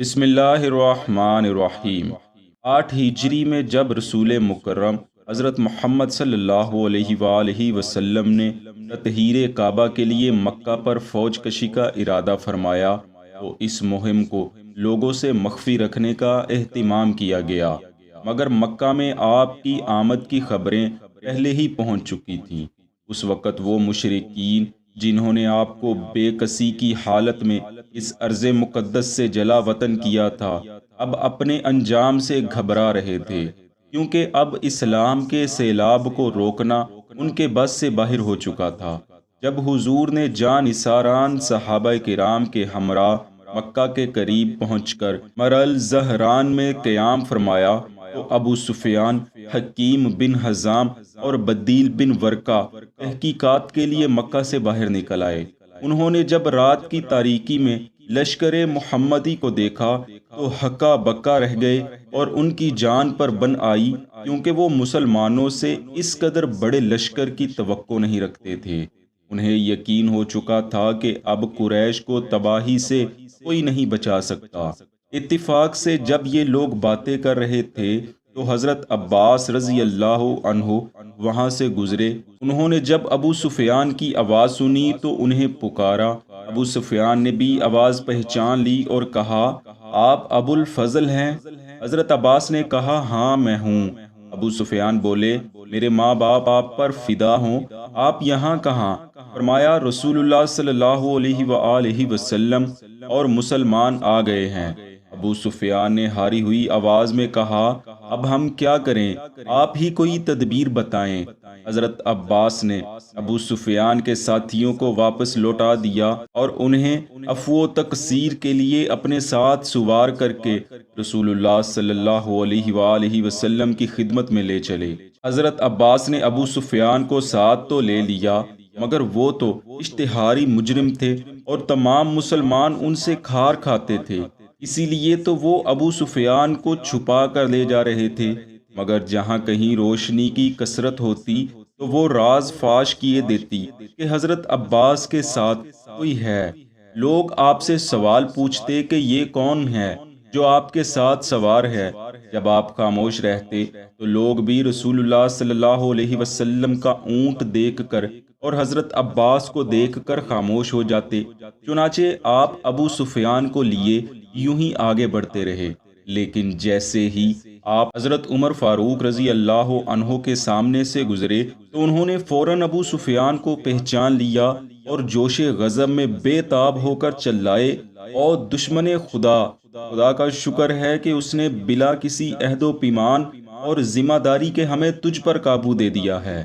بسم اللہ الرحمن الرحیم۔ 8 ہجری میں جب رسول مکرم حضرت محمد صلی اللہ علیہ وآلہ وسلم نے تطہیر کعبہ کے لیے مکہ پر فوج کشی کا ارادہ فرمایا تو اس مہم کو لوگوں سے مخفی رکھنے کا اہتمام کیا گیا، مگر مکہ میں آپ کی آمد کی خبریں پہلے ہی پہنچ چکی تھیں۔ اس وقت وہ مشرکین جنہوں نے آپ کو بے کسی کی حالت میں اس ارض مقدس سے جلا وطن کیا تھا، اب اپنے انجام سے گھبرا رہے تھے، کیونکہ اب اسلام کے سیلاب کو روکنا ان کے بس سے باہر ہو چکا تھا۔ جب حضور نے جانثاران صحابہ کرام کے ہمراہ مکہ کے قریب پہنچ کر مرل زہران میں قیام فرمایا تو ابو سفیان، حکیم بن حزام اور بدیل بن ورقہ تحقیقات کے لیے مکہ سے باہر نکل آئے۔ انہوں نے جب رات کی تاریکی میں لشکر محمدی کو دیکھا تو ہکا بکا رہ گئے اور ان کی جان پر بن آئی، کیونکہ وہ مسلمانوں سے اس قدر بڑے لشکر کی توقع نہیں رکھتے تھے۔ انہیں یقین ہو چکا تھا کہ اب قریش کو تباہی سے کوئی نہیں بچا سکتا۔ اتفاق سے جب یہ لوگ باتیں کر رہے تھے تو حضرت عباس رضی اللہ عنہ وہاں سے گزرے۔ انہوں نے جب ابو سفیان کی آواز سنی تو انہیں پکارا۔ ابو سفیان نے بھی آواز پہچان لی اور کہا، آپ ابو الفضل ہیں؟ حضرت عباس نے کہا، ہاں میں ہوں۔ ابو سفیان بولے، میرے ماں باپ آپ پر فدا ہوں، آپ یہاں کہاں؟ فرمایا، رسول اللہ صلی اللہ علیہ وآلہ وسلم اور مسلمان آ گئے ہیں۔ ابو سفیان نے ہاری ہوئی آواز میں کہا، اب ہم کیا کریں؟ آپ ہی کوئی تدبیر بتائیں۔ حضرت عباس نے ابو سفیان کے ساتھیوں کو واپس لوٹا دیا اور انہیں عفو و تقصیر کے لیے اپنے ساتھ سوار کر کے رسول اللہ صلی اللہ علیہ وآلہ وسلم کی خدمت میں لے چلے۔ حضرت عباس نے ابو سفیان کو ساتھ تو لے لیا، مگر وہ تو اشتہاری مجرم تھے اور تمام مسلمان ان سے کھار کھاتے تھے، اسی لیے تو وہ ابو سفیان کو چھپا کر لے جا رہے تھے، مگر جہاں کہیں روشنی کی کثرت ہوتی تو وہ راز فاش کیے دیتی کہ حضرت عباس کے ساتھ کوئی ہے۔ لوگ آپ سے سوال پوچھتے کہ یہ کون ہے جو آپ کے ساتھ سوار ہے۔ جب آپ خاموش رہتے تو لوگ بھی رسول اللہ صلی اللہ علیہ وسلم کا اونٹ دیکھ کر اور حضرت عباس کو دیکھ کر خاموش ہو جاتے۔ چنانچہ آپ ابو سفیان کو لیے یوں ہی آگے بڑھتے رہے، لیکن جیسے ہی آپ حضرت عمر فاروق رضی اللہ عنہ کے سامنے سے گزرے تو انہوں نے فوراً ابو سفیان کو پہچان لیا اور جوش غضب میں بے تاب ہو کر چلائے، اور دشمن خدا، خدا کا شکر ہے کہ اس نے بلا کسی عہد و پیمان اور ذمہ داری کے ہمیں تجھ پر قابو دے دیا ہے۔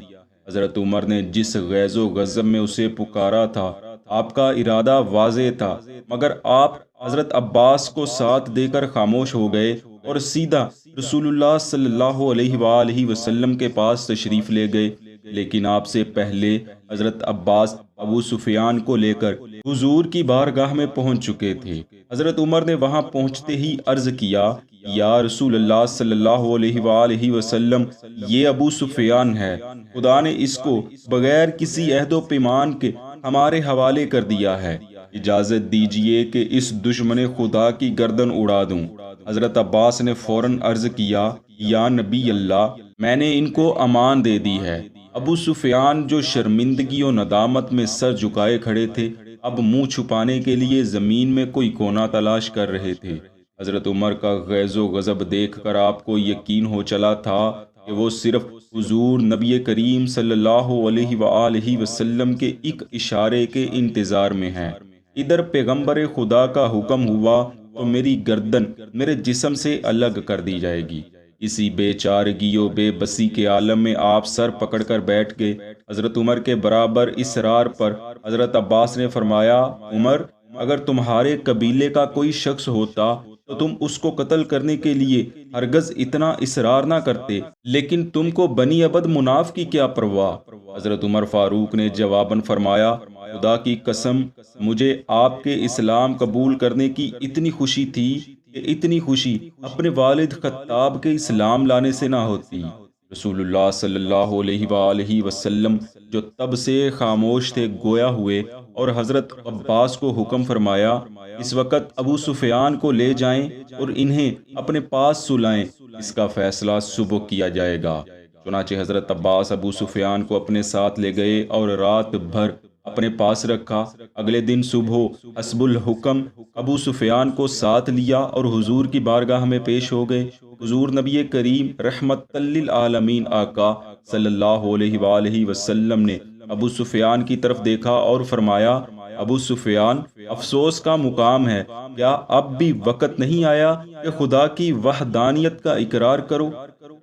حضرت عمر نے جس غیظ و غضب میں اسے پکارا تھا، آپ کا ارادہ واضح تھا، مگر آپ حضرت عباس کو ساتھ دے کر خاموش ہو گئے اور سیدھا رسول اللہ صلی اللہ علیہ وآلہ وسلم کے پاس تشریف لے گئے۔ لیکن آپ سے پہلے حضرت عباس ابو سفیان کو لے کر حضور کی بارگاہ میں پہنچ چکے تھے۔ حضرت عمر نے وہاں پہنچتے ہی عرض کیا، یا رسول اللہ صلی اللہ علیہ وآلہ وسلم، یہ ابو سفیان ہے، خدا نے اس کو بغیر کسی عہد و پیمان کے ہمارے حوالے کر دیا ہے، اجازت دیجئے کہ اس دشمن خدا کی گردن اڑا دوں۔ حضرت عباس نے فوراً عرض کیا، یا نبی اللہ، میں نے ان کو امان دے دی ہے۔ ابو سفیان جو شرمندگی و ندامت میں سر جھکائے کھڑے تھے، اب منہ چھپانے کے لیے زمین میں کوئی کونا تلاش کر رہے تھے۔ حضرت عمر کا غیظ و غضب دیکھ کر آپ کو یقین ہو چلا تھا کہ وہ صرف حضور نبی کریم صلی اللہ علیہ وآلہ وسلم کے ایک اشارے کے انتظار میں ہیں۔ ادھر پیغمبر خدا کا حکم ہوا تو میری گردن میرے جسم سے الگ کر دی جائے گی۔ اسی بے چارگی و بے بسی کے عالم میں آپ سر پکڑ کر بیٹھ گئے۔ حضرت عمر کے برابر اصرار پر حضرت عباس نے فرمایا، عمر، اگر تمہارے قبیلے کا کوئی شخص ہوتا تو تم اس کو قتل کرنے کے لیے ہرگز اتنا اصرار نہ کرتے، لیکن تم کو بنی عبد مناف کی کیا پرواہ؟ حضرت عمر فاروق نے جواباً فرمایا، خدا کی قسم، مجھے آپ کے اسلام قبول کرنے کی اتنی خوشی تھی کہ اتنی خوشی اپنے والد خطاب کے اسلام لانے سے نہ ہوتی۔ رسول اللہ صلی اللہ علیہ وآلہ وسلم جو تب سے خاموش تھے گویا ہوئے اور حضرت عباس کو حکم فرمایا، اس وقت ابو سفیان کو لے جائیں اور انہیں اپنے پاس سلائیں، اس کا فیصلہ صبح کیا جائے گا۔ چنانچہ حضرت عباس ابو سفیان کو اپنے ساتھ لے گئے اور رات بھر اپنے پاس رکھا۔ اگلے دن صبح حسب الحکم ابو سفیان کو ساتھ لیا اور حضور کی بارگاہ میں پیش ہو گئے۔ حضور نبی کریم رحمت للعالمین آقا صلی اللہ علیہ وآلہ وسلم نے ابو سفیان کی طرف دیکھا اور فرمایا، ابو سفیان، افسوس کا مقام ہے، کیا اب بھی وقت نہیں آیا کہ خدا کی وحدانیت کا اقرار کرو؟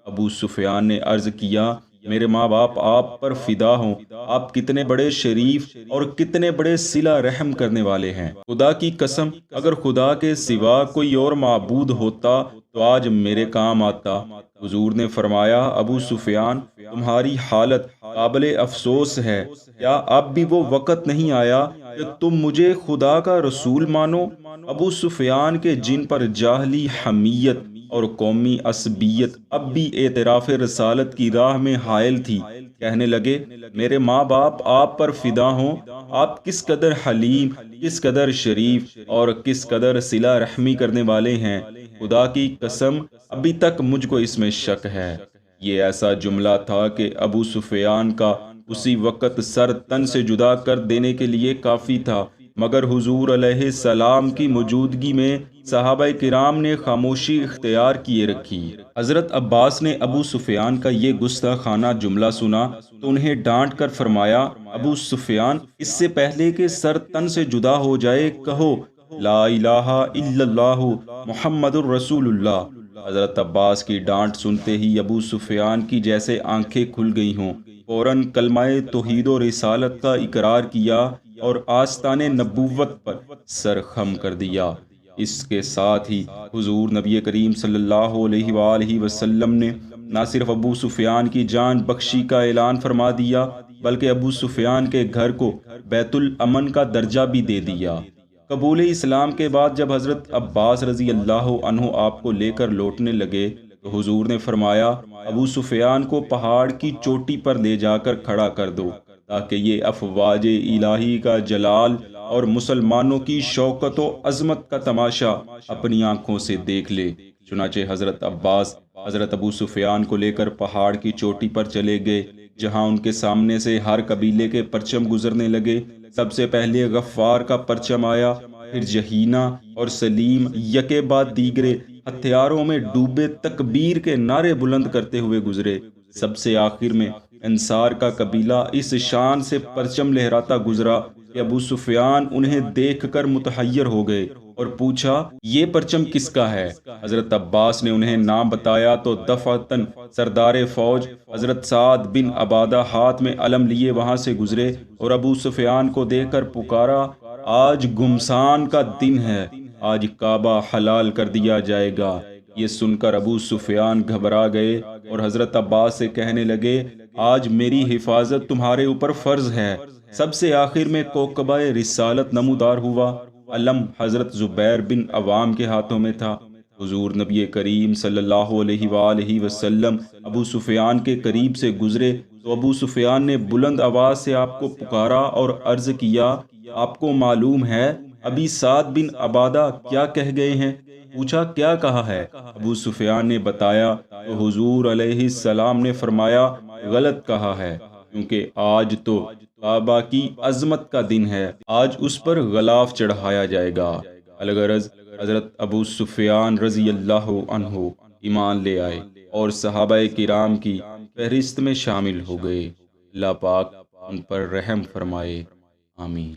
ابو سفیان نے عرض کیا، میرے ماں باپ آپ پر فدا ہوں، آپ کتنے بڑے شریف اور کتنے بڑے صلہ رحم کرنے والے ہیں۔ خدا کی قسم، اگر خدا کے سوا کوئی اور معبود ہوتا تو آج میرے کام آتا۔ حضور نے فرمایا، ابو سفیان، تمہاری حالت قابل افسوس ہے، کیا اب بھی وہ وقت نہیں آیا کہ تم مجھے خدا کا رسول مانو؟ ابو سفیان کے جن پر جاہلی حمیت اور قومی عصبیت اب بھی اعتراف رسالت کی راہ میں حائل تھی، کہنے لگے، میرے ماں باپ آپ پر فدا ہوں، آپ کس قدر حلیم، کس قدر شریف اور کس قدر صلہ رحمی کرنے والے ہیں، خدا کی قسم ابھی تک مجھ کو اس میں شک ہے۔ یہ ایسا جملہ تھا کہ ابو سفیان کا اسی وقت سر تن سے جدا کر دینے کے لیے کافی تھا، مگر حضور علیہ السلام کی موجودگی میں صحابہ کرام نے خاموشی اختیار کیے رکھی۔ حضرت عباس نے ابو سفیان کا یہ گستاخانہ جملہ سنا تو انہیں ڈانٹ کر فرمایا، ابو سفیان، اس سے پہلے کہ سر تن سے جدا ہو جائے کہو لا الہ الا اللہ محمد الرسول اللہ۔ حضرت عباس کی ڈانٹ سنتے ہی ابو سفیان کی جیسے آنکھیں کھل گئی ہوں، فوراً کلمہ توحید و رسالت کا اقرار کیا اور آستان نبوت پر سر خم کر دیا۔ اس کے ساتھ ہی حضور نبی کریم صلی اللہ علیہ وآلہ وسلم نے نہ صرف ابو سفیان کی جان بخشی کا اعلان فرما دیا، بلکہ ابو سفیان کے گھر کو بیت الامن کا درجہ بھی دے دیا۔ قبول اسلام کے بعد جب حضرت عباس رضی اللہ عنہ آپ کو لے کر لوٹنے لگے تو حضور نے فرمایا، ابو سفیان کو پہاڑ کی چوٹی پر لے جا کر کھڑا کر دو تاکہ یہ افواج الہی کا جلال اور مسلمانوں کی شوکت و عظمت کا تماشا اپنی آنکھوں سے دیکھ لے۔ چنانچہ حضرت عباس حضرت ابو سفیان کو لے کر پہاڑ کی چوٹی پر چلے گئے، جہاں ان کے سامنے سے ہر قبیلے کے پرچم گزرنے لگے۔ سب سے پہلے غفار کا پرچم آیا، پھر جہینہ اور سلیم یکے بعد دیگرے ہتھیاروں میں ڈوبے تکبیر کے نعرے بلند کرتے ہوئے گزرے۔ سب سے آخر میں انصار کا قبیلہ اس شان سے پرچم لہراتا گزرا کہ ابو سفیان انہیں دیکھ کر متحیر ہو گئے اور پوچھا، یہ پرچم کس کا ہے؟ حضرت عباس نے انہیں نام بتایا تو دفعتاً سردار فوج حضرت سعد بن عبادہ ہاتھ میں علم لیے وہاں سے گزرے اور ابو سفیان کو دیکھ کر پکارا، آج گمسان کا دن ہے، آج کعبہ حلال کر دیا جائے گا۔ یہ سن کر ابو سفیان گھبرا گئے اور حضرت عباس سے کہنے لگے، آج میری حفاظت تمہارے اوپر فرض ہے۔ سب سے آخر میں کوکبہ رسالت نمودار ہوا، علم حضرت زبیر بن عوام کے ہاتھوں میں تھا۔ حضور نبی کریم صلی اللہ علیہ وآلہ وسلم ابو سفیان کے قریب سے گزرے تو ابو سفیان نے بلند آواز سے آپ کو پکارا اور عرض کیا، آپ کو معلوم ہے ابھی سعد بن عبادہ کیا کہہ گئے ہیں؟ پوچھا، کیا کہا ہے؟ ابو سفیان نے بتایا تو حضور علیہ السلام نے فرمایا، غلط کہا ہے، کیونکہ آج تو کعبہ کی عظمت کا دن ہے، آج اس پر غلاف چڑھایا جائے گا۔ الغرض حضرت ابو سفیان رضی اللہ عنہ ایمان لے آئے اور صحابہ کرام کی فہرست میں شامل ہو گئے۔ اللہ پاک ان پر رحم فرمائے، آمین۔